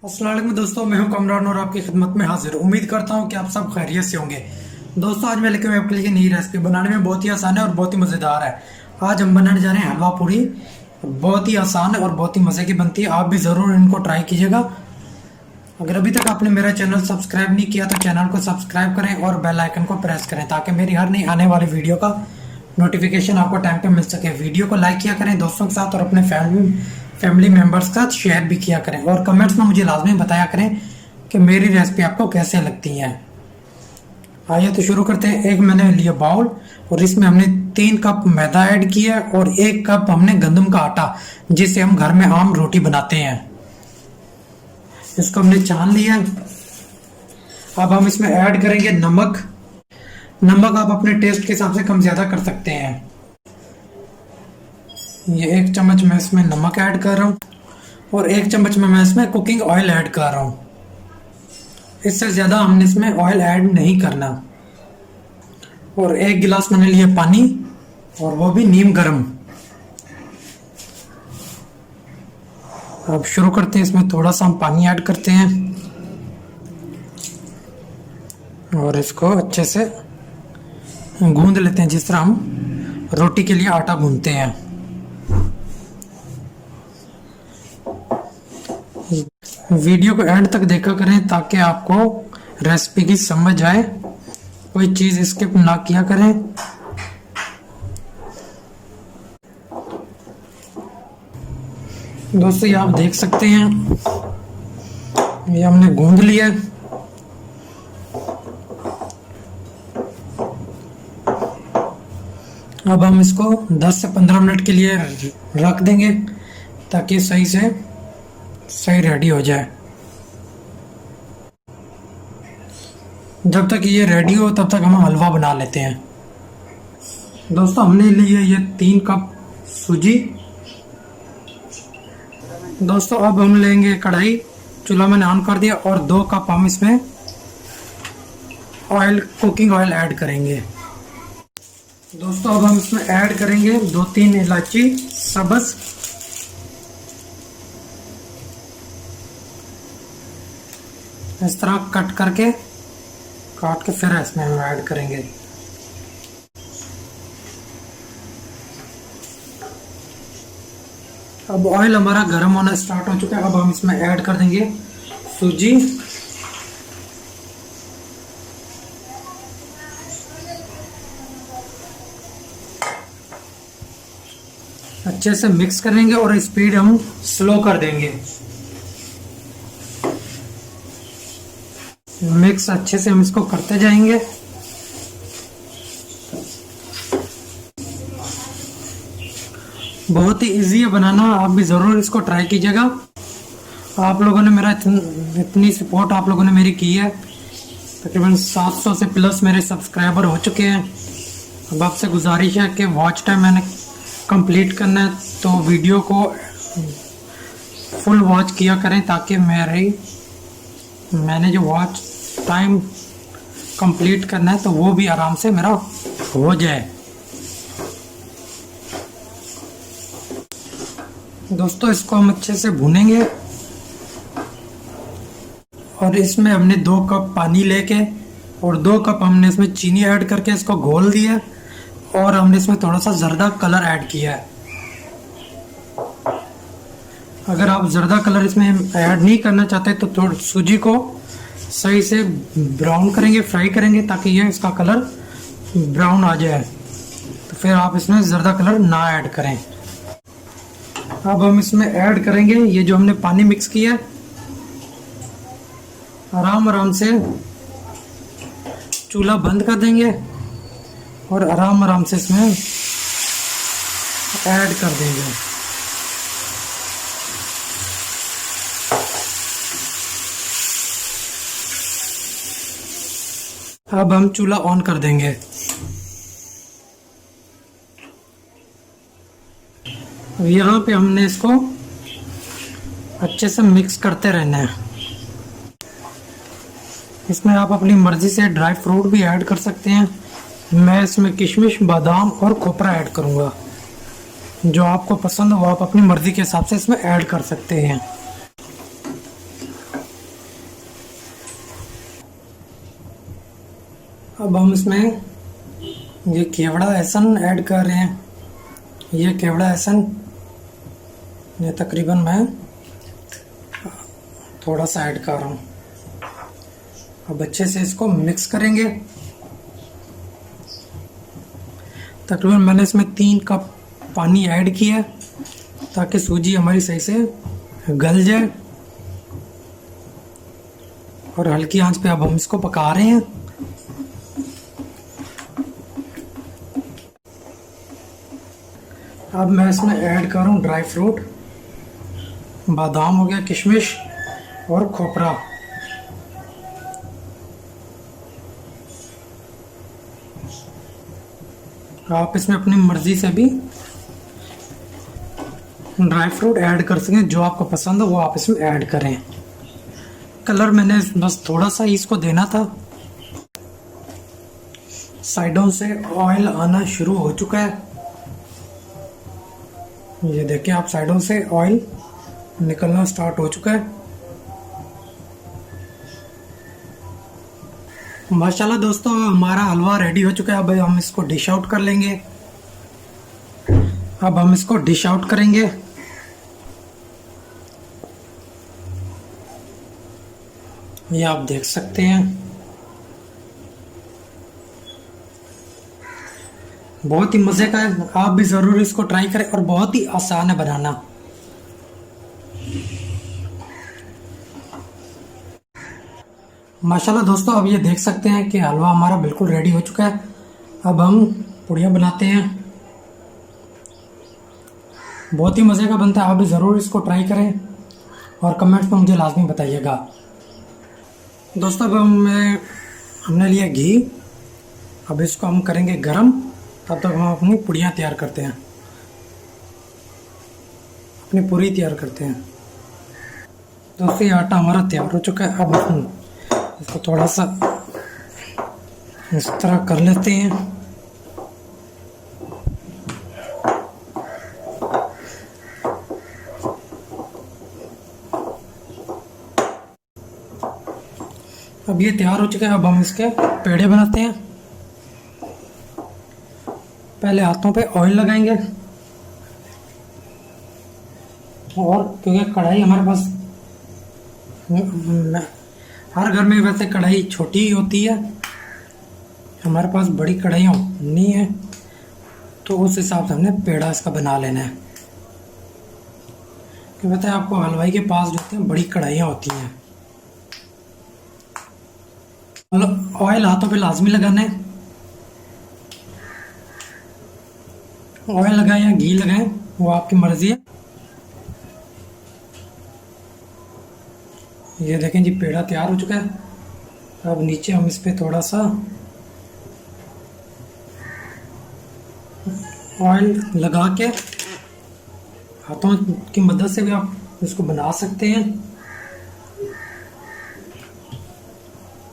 अस्सलाम वालेकुम दोस्तों, मैं हूं कमरान और आपकी खिदमत में हाजिर। उम्मीद करता हूं कि आप सब खैरियत से होंगे। दोस्तों, आज मैं लेकर मैं आपके लिए नई रेसिपी बनाने में बहुत ही आसान है और बहुत ही मज़ेदार है। आज हम बनाने जा रहे हैं हलवा पूड़ी। बहुत ही आसान है और बहुत ही मज़े की बनती है। आप भी ज़रूर इनको ट्राई कीजिएगा। अगर अभी तक आपने मेरा चैनल सब्सक्राइब नहीं किया तो चैनल को सब्सक्राइब करें और बेल आइकन को प्रेस करें ताकि मेरी हर नई आने वाली वीडियो का नोटिफिकेशन आपको टाइम पे मिल सके। वीडियो को लाइक किया करें दोस्तों के साथ और अपने फैमिली मेंबर्स के साथ शेयर भी किया करें और कमेंट्स में मुझे लाजमी बताया करें कि मेरी रेसिपी आपको कैसे लगती है। आइए तो शुरू करते हैं। एक मैंने लिया बाउल और इसमें हमने 3 कप मैदा ऐड किया और 1 कप हमने गंदम का आटा, जिसे हम घर में आम रोटी बनाते हैं, इसको हमने छान लिया। अब हम इसमें ऐड करेंगे नमक। नमक आप अपने टेस्ट के हिसाब से कम ज्यादा कर सकते हैं। ये 1 चम्मच मैं इसमें नमक ऐड कर रहा हूँ और 1 चम्मच में मैं इसमें कुकिंग ऑयल ऐड कर रहा हूँ। इससे ज़्यादा हमने इसमें ऑयल ऐड नहीं करना। और 1 गिलास मैंने लिया पानी और वो भी नीम गर्म। अब शुरू करते हैं। इसमें थोड़ा सा हम पानी ऐड करते हैं और इसको अच्छे से गूंद लेते हैं, जिस तरह हम रोटी के लिए आटा गूंदते हैं। वीडियो को एंड तक देखा करें ताकि आपको रेसिपी की समझ आए। कोई चीज़ स्किप ना किया करें। दोस्तों, ये आप देख सकते हैं, ये हमने गूंद लिया। अब हम इसको 10 से 15 मिनट के लिए रख देंगे ताकि सही रेडी हो जाए। जब तक ये रेडी हो तब तक हम हलवा बना लेते हैं। दोस्तों, हमने लिए ये 3 कप सूजी। दोस्तों, अब हम लेंगे कढ़ाई। चूल्हा मैंने ऑन कर दिया और 2 कप हम इसमें कुकिंग ऑयल ऐड करेंगे। दोस्तों, अब हम इसमें ऐड करेंगे 2-3 इलायची सब्ज़, इस तरह काट के फिर इसमें हम ऐड करेंगे। अब ऑयल हमारा गर्म होना स्टार्ट हो चुका है। अब हम इसमें ऐड कर देंगे सूजी। अच्छे से मिक्स करेंगे और स्पीड हम स्लो कर देंगे। मिक्स अच्छे से हम इसको करते जाएंगे। बहुत ही इजी है बनाना, आप भी ज़रूर इसको ट्राई कीजिएगा। आप लोगों ने मेरा इतनी सपोर्ट आप लोगों ने मेरी की है। तकरीबन 700 से प्लस मेरे सब्सक्राइबर हो चुके हैं। अब आपसे गुजारिश है कि वॉच टाइम मैंने कंप्लीट करना है तो वीडियो को फुल वॉच किया करें ताकि मैंने जो वॉच टाइम कंप्लीट करना है तो वो भी आराम से मेरा हो जाए। दोस्तों, इसको हम अच्छे से भूनेंगे और इसमें हमने 2 कप पानी लेके और 2 कप हमने इसमें चीनी ऐड करके इसको घोल दिया और हमने इसमें थोड़ा सा जर्दा कलर ऐड किया है। अगर आप जर्दा कलर इसमें ऐड नहीं करना चाहते तो थोड़ा सूजी को सही से ब्राउन करेंगे, फ्राई करेंगे ताकि ये इसका कलर ब्राउन आ जाए। तो फिर आप इसमें जर्दा कलर ना ऐड करें। अब हम इसमें ऐड करेंगे ये जो हमने पानी मिक्स किया है। आराम से चूल्हा बंद कर देंगे और आराम से इसमें ऐड कर देंगे। अब हम चूल्हा ऑन कर देंगे। अब यहाँ पे हमने इसको अच्छे से मिक्स करते रहना है। इसमें आप अपनी मर्ज़ी से ड्राई फ्रूट भी ऐड कर सकते हैं। मैं इसमें किशमिश, बादाम और खोपरा ऐड करूँगा। जो आपको पसंद हो वो आप अपनी मर्ज़ी के हिसाब से इसमें ऐड कर सकते हैं। अब हम इसमें ये केवड़ा एहसन ऐड कर रहे हैं। ये केवड़ा एहसन ये तकरीबन मैं थोड़ा सा ऐड कर रहा हूँ। अब अच्छे से इसको मिक्स करेंगे। तकरीबन मैंने इसमें 3 कप पानी ऐड किया ताकि सूजी हमारी सही से गल जाए। और हल्की आंच पे अब हम इसको पका रहे हैं। अब मैं इसमें ऐड कर रहा हूँ ड्राई फ्रूट, बादाम हो गया, किशमिश और खोपरा। आप इसमें अपनी मर्जी से भी ड्राई फ्रूट ऐड कर सकें, जो आपको पसंद हो वो आप इसमें ऐड करें। कलर मैंने बस थोड़ा सा इसको देना था। साइडों से ऑयल आना शुरू हो चुका है। ये देखिए आप, साइडों से ऑयल निकलना स्टार्ट हो चुका है। माशाल्लाह दोस्तों, हमारा हलवा रेडी हो चुका है। अब हम इसको डिश आउट कर लेंगे। अब हम इसको डिश आउट करेंगे। ये आप देख सकते हैं, बहुत ही मज़े का है। आप भी ज़रूर इसको ट्राई करें और बहुत ही आसान है बनाना। माशाल्लाह दोस्तों, अब ये देख सकते हैं कि हलवा हमारा बिल्कुल रेडी हो चुका है। अब हम पुड़िया बनाते हैं। बहुत ही मज़े का बनता है। आप भी ज़रूर इसको ट्राई करें और कमेंट्स में मुझे लाजमी बताइएगा। दोस्तों अब हमने लिया घी। अब इसको हम करेंगे गरम। तब तक हम अपनी पुड़ियाँ तैयार करते हैं, अपनी पूरी तैयार करते हैं। दोस्तों ये आटा हमारा तैयार हो चुका है। अब हम इसको थोड़ा सा इस तरह कर लेते हैं। अब ये तैयार हो चुका है। अब हम इसके पेड़े बनाते हैं। पहले हाथों पे ऑयल लगाएंगे, और क्योंकि कढ़ाई हमारे पास हर घर में वैसे कढ़ाई छोटी ही होती है, हमारे पास बड़ी कढ़ाइयाँ नहीं है, तो उस हिसाब से हमने पेड़ा इसका बना लेना है। कि पता है आपको, हलवाई के पास जो होते हैं बड़ी कढ़ाइयाँ होती हैं। ऑयल हाथों पे लाजमी लगाना है। ऑयल लगाएं या घी लगाएं, वो आपकी मर्जी है। ये देखें जी, पेड़ा तैयार हो चुका है। अब नीचे हम इस पे थोड़ा सा ऑयल लगा के हाथों की मदद से भी आप इसको बना सकते हैं,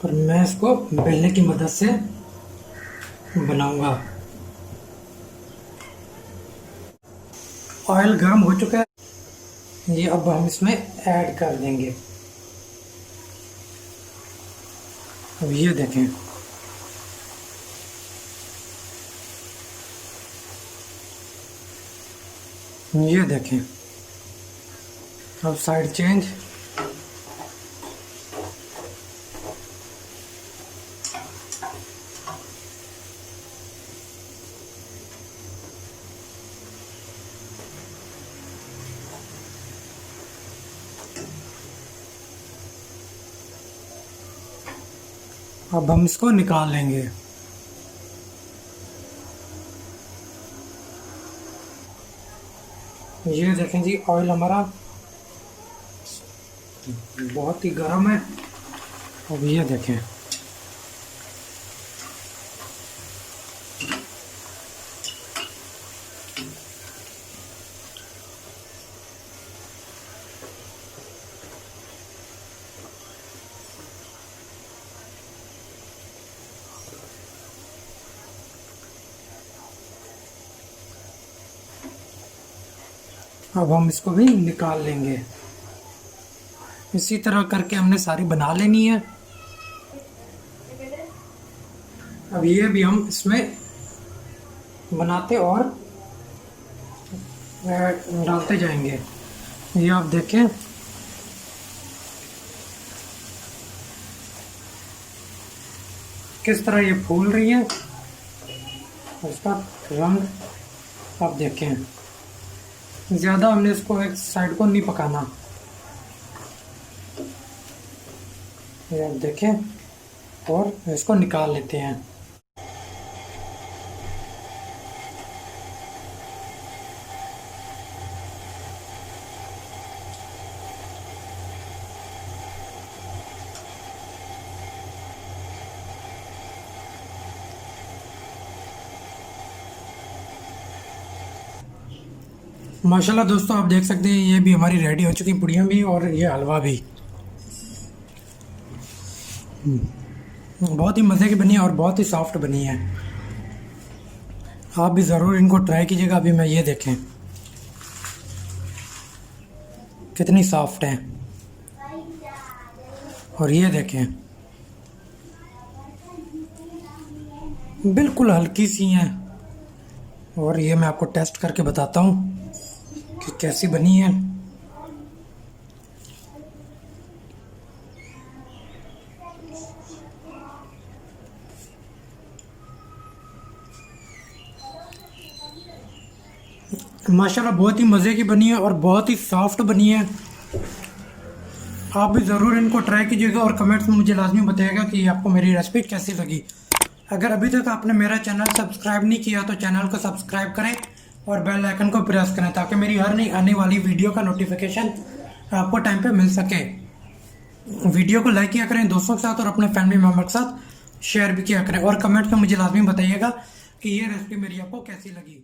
पर मैं इसको बेलने की मदद से बनाऊंगा। ऑयल गर्म हो चुका है। ये अब हम इसमें ऐड कर देंगे। अब ये देखें, ये देखें, अब साइड चेंज। अब हम इसको निकाल लेंगे। ये देखें जी, ऑयल हमारा बहुत ही गर्म है। अब ये देखें, अब हम इसको भी निकाल लेंगे। इसी तरह करके हमने सारी बना लेनी है। अब ये भी हम इसमें बनाते और डालते जाएंगे। ये आप देखें, किस तरह ये फूल रही है। इसका रंग आप देखें, ज़्यादा हमने इसको एक साइड को नहीं पकाना। ये आप देखें और इसको निकाल लेते हैं। माशाल्लाह दोस्तों, आप देख सकते हैं ये भी हमारी रेडी हो चुकी पुड़ियाँ भी और ये हलवा भी बहुत ही मज़े की बनी है और बहुत ही सॉफ्ट बनी है। आप भी ज़रूर इनको ट्राई कीजिएगा। अभी मैं ये देखें कितनी सॉफ्ट है, और ये देखें बिल्कुल हल्की सी हैं। और ये मैं आपको टेस्ट करके बताता हूँ कि कैसी बनी है। माशाल्लाह बहुत ही मज़े की बनी है और बहुत ही सॉफ्ट बनी है। आप भी ज़रूर इनको ट्राई कीजिएगा और कमेंट्स में मुझे लाजमी बताइएगा कि आपको मेरी रेसिपी कैसी लगी। अगर अभी तक आपने मेरा चैनल सब्सक्राइब नहीं किया तो चैनल को सब्सक्राइब करें और बेल आइकन को प्रेस करें ताकि मेरी हर नई आने वाली वीडियो का नोटिफिकेशन आपको टाइम पे मिल सके। वीडियो को लाइक किया करें दोस्तों के साथ और अपने फैमिली मेम्बर के साथ शेयर भी किया करें और कमेंट में मुझे लाजमी बताइएगा कि ये रेसिपी मेरी आपको कैसी लगी।